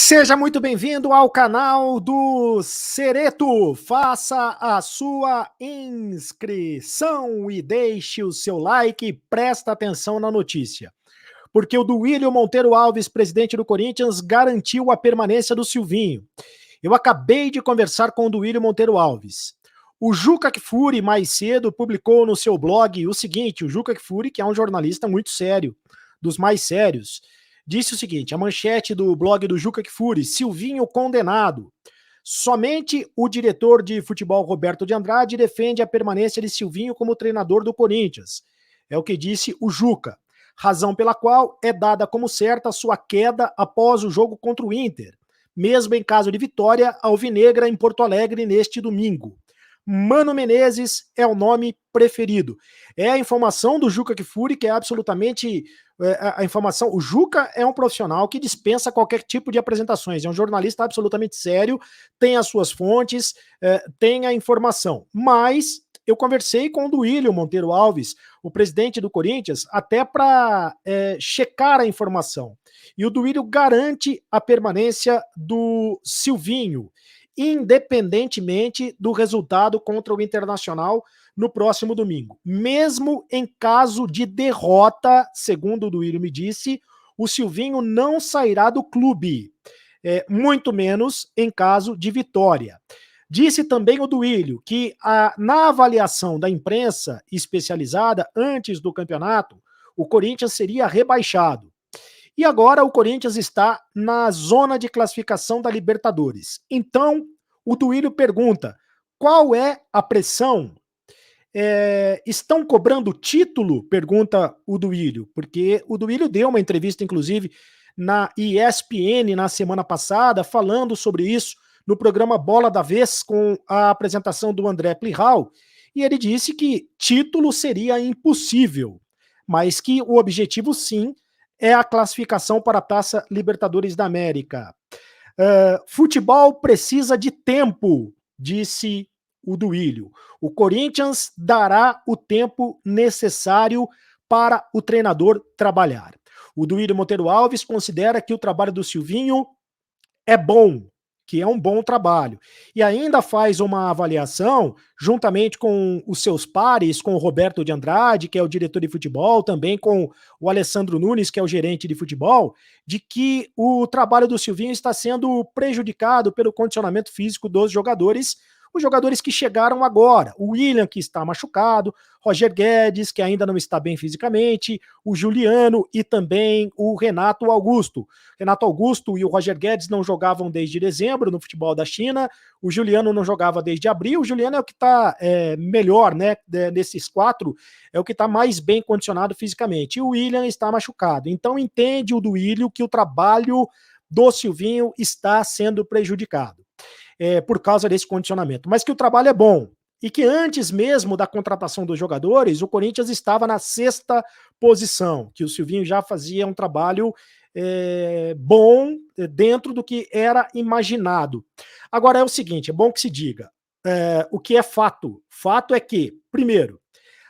Seja muito bem-vindo ao canal do Cereto. Faça a sua inscrição e deixe o seu like e presta atenção na notícia. Porque o Duílio Monteiro Alves, presidente do Corinthians, garantiu a permanência do Silvinho. Eu acabei de conversar com o Duílio Monteiro Alves. O Juca Kfouri, mais cedo, publicou no seu blog o seguinte: o Juca Kfouri, que é um jornalista muito sério, dos mais sérios, disse o seguinte, a manchete do blog do Juca Kfouri: Silvinho condenado. Somente o diretor de futebol Roberto de Andrade defende a permanência de Silvinho como treinador do Corinthians. É o que disse o Juca. Razão pela qual é dada como certa sua queda após o jogo contra o Inter, mesmo em caso de vitória alvinegra em Porto Alegre neste domingo. Mano Menezes é o nome preferido. É a informação do Juca Kfouri, que é absolutamente a informação. O Juca é um profissional que dispensa qualquer tipo de apresentações, é um jornalista absolutamente sério, tem as suas fontes, tem a informação. Mas eu conversei com o Duílio Monteiro Alves, o presidente do Corinthians, até para checar a informação. E o Duílio garante a permanência do Silvinho, independentemente do resultado contra o Internacional no próximo domingo. Mesmo em caso de derrota, segundo o Duílio me disse, o Silvinho não sairá do clube, muito menos em caso de vitória. Disse também o Duílio que na avaliação da imprensa especializada antes do campeonato, o Corinthians seria rebaixado. E agora o Corinthians está na zona de classificação da Libertadores. Então, o Duílio pergunta, qual é a pressão? Estão cobrando título? Pergunta o Duílio, porque o Duílio deu uma entrevista, inclusive, na ESPN na semana passada, falando sobre isso, no programa Bola da Vez, com a apresentação do André Plihal, e ele disse que título seria impossível, mas que o objetivo, sim, é a classificação para a Taça Libertadores da América. Futebol precisa de tempo, disse o Duílio. O Corinthians dará o tempo necessário para o treinador trabalhar. O Duílio Monteiro Alves considera que o trabalho do Silvinho é bom, que é um bom trabalho. E ainda faz uma avaliação, juntamente com os seus pares, com o Roberto de Andrade, que é o diretor de futebol, também com o Alessandro Nunes, que é o gerente de futebol, de que o trabalho do Silvinho está sendo prejudicado pelo condicionamento físico dos jogadores, os jogadores que chegaram agora, o William, que está machucado, Roger Guedes, que ainda não está bem fisicamente, o Juliano e também o Renato Augusto. Renato Augusto e o Roger Guedes não jogavam desde dezembro no futebol da China, o Juliano não jogava desde abril, o Juliano é o que está melhor, né, desses quatro, é o que está mais bem condicionado fisicamente, e o William está machucado. Então entende o Duílio que o trabalho do Silvinho está sendo prejudicado por causa desse condicionamento, mas que o trabalho é bom, e que antes mesmo da contratação dos jogadores, o Corinthians estava na 6ª posição, que o Silvinho já fazia um trabalho bom dentro do que era imaginado. Agora é o seguinte, é bom que se diga, o que é fato? Fato é que, primeiro,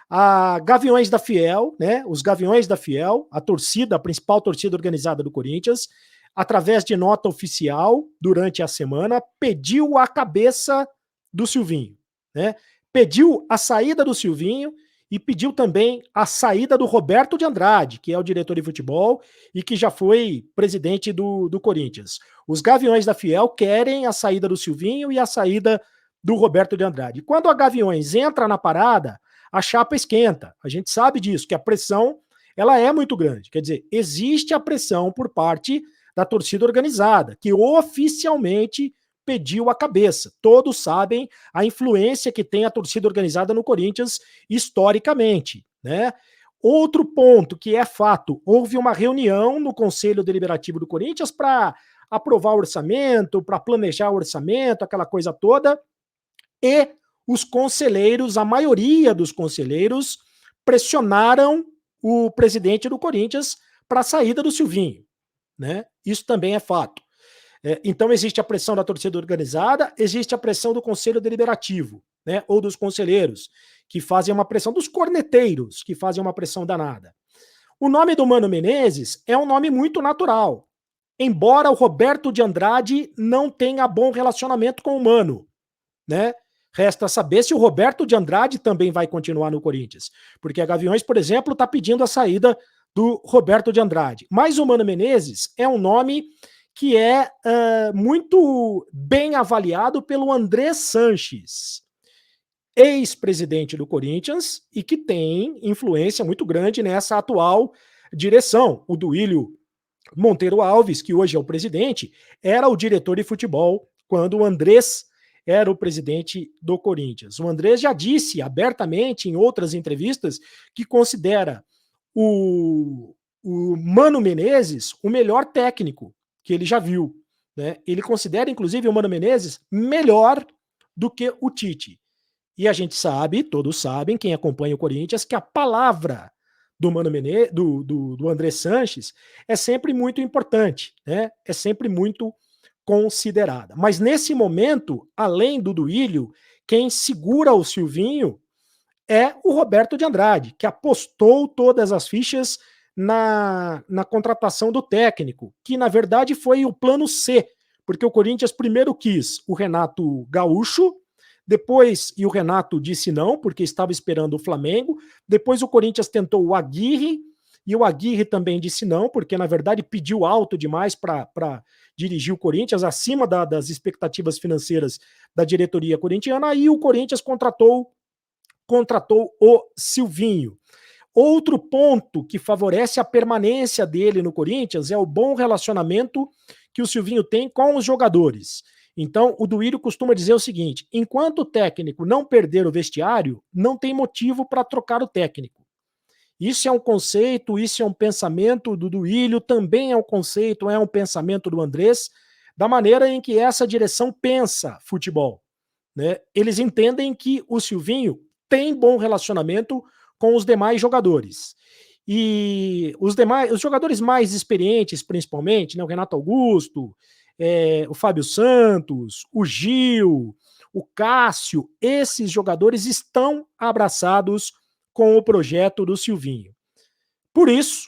a Gaviões da Fiel, né, os Gaviões da Fiel, a torcida, a principal torcida organizada do Corinthians, através de nota oficial, durante a semana, pediu a cabeça do Silvinho, né? Pediu a saída do Silvinho e pediu também a saída do Roberto de Andrade, que é o diretor de futebol e que já foi presidente do Corinthians. Os Gaviões da Fiel querem a saída do Silvinho e a saída do Roberto de Andrade. Quando a Gaviões entra na parada, a chapa esquenta. A gente sabe disso, que a pressão ela é muito grande. Quer dizer, existe a pressão por parte da torcida organizada, que oficialmente pediu a cabeça. Todos sabem a influência que tem a torcida organizada no Corinthians historicamente, né? Outro ponto que é fato, houve uma reunião no Conselho Deliberativo do Corinthians para aprovar o orçamento, para planejar o orçamento, aquela coisa toda, e os conselheiros, a maioria dos conselheiros, pressionaram o presidente do Corinthians para a saída do Silvinho, né? Isso também é fato. Então existe a pressão da torcida organizada, existe a pressão do Conselho Deliberativo, né? Ou dos conselheiros, que fazem uma pressão, dos corneteiros, que fazem uma pressão danada. O nome do Mano Menezes é um nome muito natural. embora o Roberto de Andrade não tenha bom relacionamento com o Mano, né? Resta saber se o Roberto de Andrade também vai continuar no Corinthians, porque a Gaviões, por exemplo, está pedindo a saída do Roberto de Andrade. Mas o Mano Menezes é um nome que é muito bem avaliado pelo André Sanches, ex-presidente do Corinthians e que tem influência muito grande nessa atual direção. O Duílio Monteiro Alves, que hoje é o presidente, era o diretor de futebol quando o Andrés era o presidente do Corinthians. O Andrés já disse abertamente em outras entrevistas que considera o Mano Menezes o melhor técnico que ele já viu. Né? Ele considera, inclusive, o Mano Menezes melhor do que o Tite. E a gente sabe, todos sabem, quem acompanha o Corinthians, que a palavra do Mano Menezes, do André Sanches, é sempre muito importante, né? É sempre muito considerada. Mas nesse momento, além do Duílio, quem segura o Silvinho é o Roberto de Andrade, que apostou todas as fichas na contratação do técnico, que na verdade foi o plano C, porque o Corinthians primeiro quis o Renato Gaúcho, depois, e o Renato disse não, porque estava esperando o Flamengo, depois o Corinthians tentou o Aguirre, e o Aguirre também disse não, porque na verdade pediu alto demais para dirigir o Corinthians, acima das expectativas financeiras da diretoria corintiana, aí o Corinthians contratou o Silvinho. Outro ponto que favorece a permanência dele no Corinthians é o bom relacionamento que o Silvinho tem com os jogadores. Então, o Duílio costuma dizer o seguinte: enquanto o técnico não perder o vestiário, não tem motivo para trocar o técnico. Isso é um conceito, isso é um pensamento do Duílio, também é um conceito, é um pensamento do Andrés, da maneira em que essa direção pensa futebol. Né? Eles entendem que o Silvinho tem bom relacionamento com os demais jogadores. E os jogadores mais experientes, principalmente, né, o Renato Augusto, o Fábio Santos, o Gil, o Cássio, esses jogadores estão abraçados com o projeto do Silvinho. Por isso,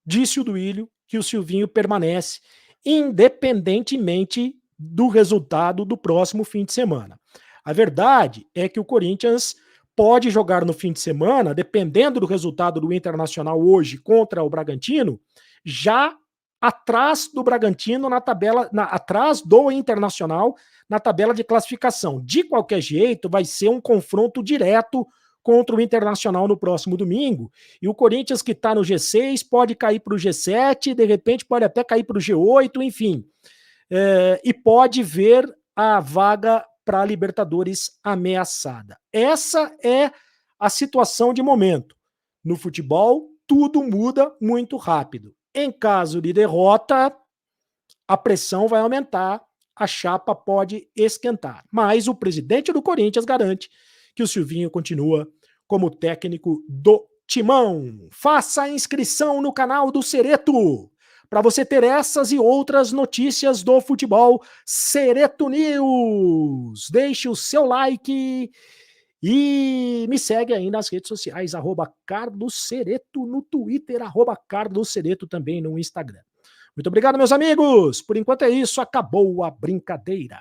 disse o Duílio que o Silvinho permanece, independentemente do resultado do próximo fim de semana. A verdade é que o Corinthians pode jogar no fim de semana, dependendo do resultado do Internacional hoje contra o Bragantino, já atrás do Bragantino na tabela, atrás do Internacional na tabela de classificação. De qualquer jeito, vai ser um confronto direto contra o Internacional no próximo domingo. E o Corinthians, que está no G6, pode cair para o G7, de repente pode até cair para o G8, enfim. E pode ver a vaga para a Libertadores ameaçada. Essa é a situação de momento. No futebol, tudo muda muito rápido. Em caso de derrota, a pressão vai aumentar, a chapa pode esquentar. Mas o presidente do Corinthians garante que o Silvinho continua como técnico do Timão. Faça a inscrição no canal do Cereto para você ter essas e outras notícias do futebol. Cereto News. Deixe o seu like e me segue aí nas redes sociais, @CarlosCereto no Twitter, @CarlosCereto também no Instagram. Muito obrigado, meus amigos. Por enquanto é isso, acabou a brincadeira.